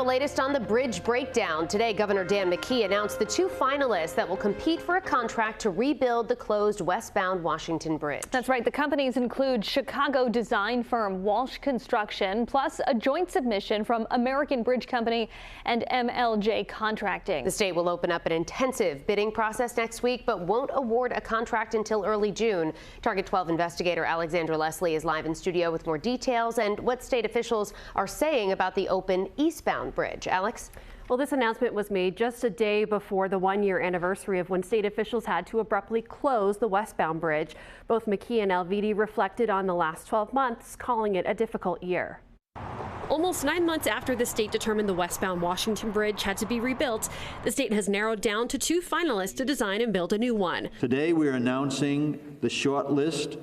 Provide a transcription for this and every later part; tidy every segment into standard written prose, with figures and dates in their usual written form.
the latest on the bridge breakdown. Today, Governor McKee announced the 2 finalists that will compete for a contract to rebuild the closed westbound Washington Bridge. That's right. The companies include Chicago design firm Walsh Construction, plus a joint submission from American Bridge Company and MLJ Contracting. The state will open up an intensive bidding process next week, but won't award a contract until early June. Target 12 investigator Alexandra Leslie is live in studio with more details and what state officials are saying about the open eastbound bridge. Alex? Well, this announcement was made just a day before the 1-year anniversary of when state officials had to abruptly close the westbound bridge. Both McKee and Alviti reflected on the last 12 months, calling it a difficult year. Almost 9 months after the state determined the westbound Washington Bridge had to be rebuilt, the state has narrowed down to 2 finalists to design and build a new one. Today we are announcing the short list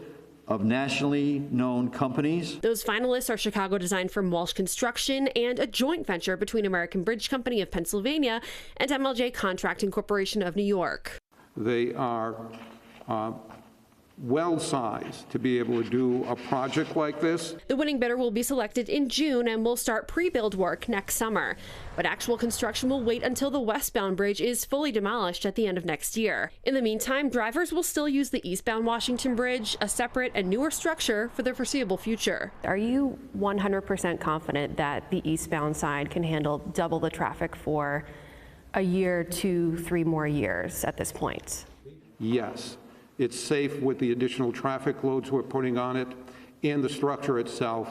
of nationally known companies. Those finalists are Chicago design firm Walsh Construction and a joint venture between American Bridge Company of Pennsylvania and MLJ Contracting Corporation of New York. They are well-sized to be able to do a project like this. The winning bidder will be selected in June and will start pre-build work next summer. But actual construction will wait until the westbound bridge is fully demolished at the end of next year. In the meantime, drivers will still use the eastbound Washington Bridge, a separate and newer structure, for the foreseeable future. Are you 100% confident that the eastbound side can handle double the traffic for a year, 2, 3 more years at this point? Yes. It's safe with the additional traffic loads we're putting on it, and the structure itself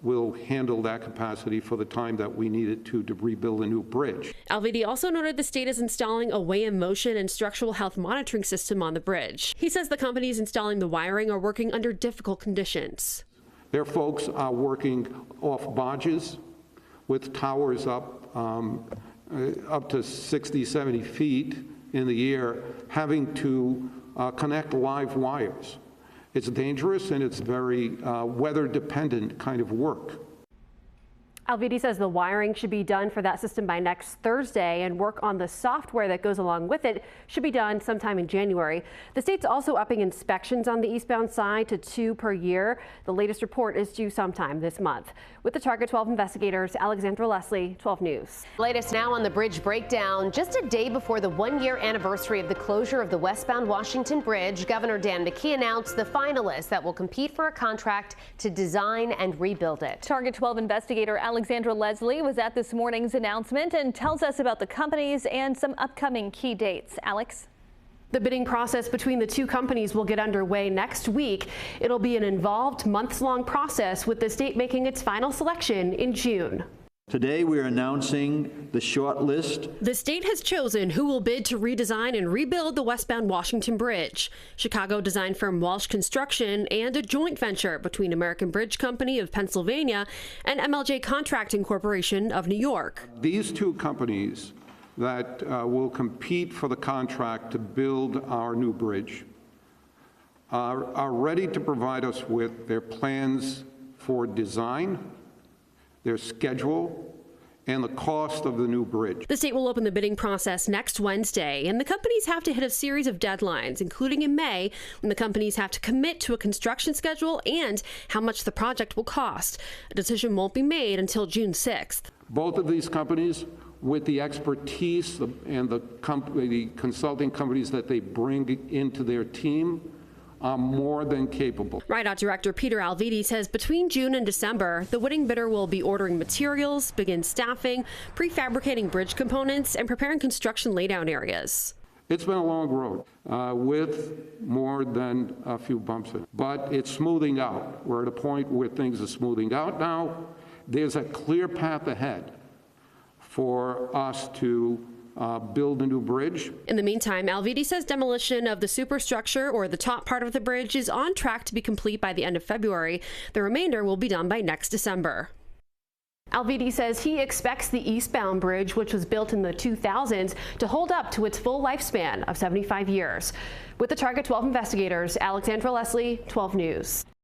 will handle that capacity for the time that we need it to rebuild a new bridge. Alviti also noted the state is installing a weigh-in motion and structural health monitoring system on the bridge. He says the companies installing the wiring are working under difficult conditions. Their folks are working off barges with towers up to 60, 70 feet in the air, having to connect live wires. It's dangerous and it's very weather-dependent kind of work. Alviti says the wiring should be done for that system by next Thursday, and work on the software that goes along with it should be done sometime in January. The state's also upping inspections on the eastbound side to 2 per year. The latest report is due sometime this month. With the Target 12 investigators, Alexandra Leslie, 12 News. Latest now on the bridge breakdown. Just a day before the 1-year anniversary of the closure of the westbound Washington Bridge, Governor McKee announced the finalists that will compete for a contract to design and rebuild it. Target 12 investigator Alexandra Leslie was at this morning's announcement and tells us about the companies and some upcoming key dates. Alex? The bidding process between the 2 companies will get underway next week. It'll be an involved months-long process, with the state making its final selection in June. Today we are announcing the short list. The state has chosen who will bid to redesign and rebuild the westbound Washington Bridge. Chicago design firm Walsh Construction and a joint venture between American Bridge Company of Pennsylvania and MLJ Contracting Corporation of New York. These 2 companies that will compete for the contract to build our new bridge are ready to provide us with their plans for design, their schedule, and the cost of the new bridge. The state will open the bidding process next Wednesday, and the companies have to hit a series of deadlines, including in May, when the companies have to commit to a construction schedule and how much the project will cost. A decision won't be made until June 6th. Both of these companies, with the expertise and the consulting companies that they bring into their team, are more than capable. RIDOT Director Peter Alviti says between June and December, the winning bidder will be ordering materials, begin staffing, prefabricating bridge components, and preparing construction laydown areas. It's been a long road with more than a few bumps in it, but it's smoothing out. We're at a point where things are smoothing out now. There's a clear path ahead for us to build a new bridge. In the meantime, Alviti says demolition of the superstructure, or the top part of the bridge, is on track to be complete by the end of February. The remainder will be done by next December. Alviti says he expects the eastbound bridge, which was built in the 2000s, to hold up to its full lifespan of 75 years. With the Target 12 investigators, Alexandra Leslie, 12 News.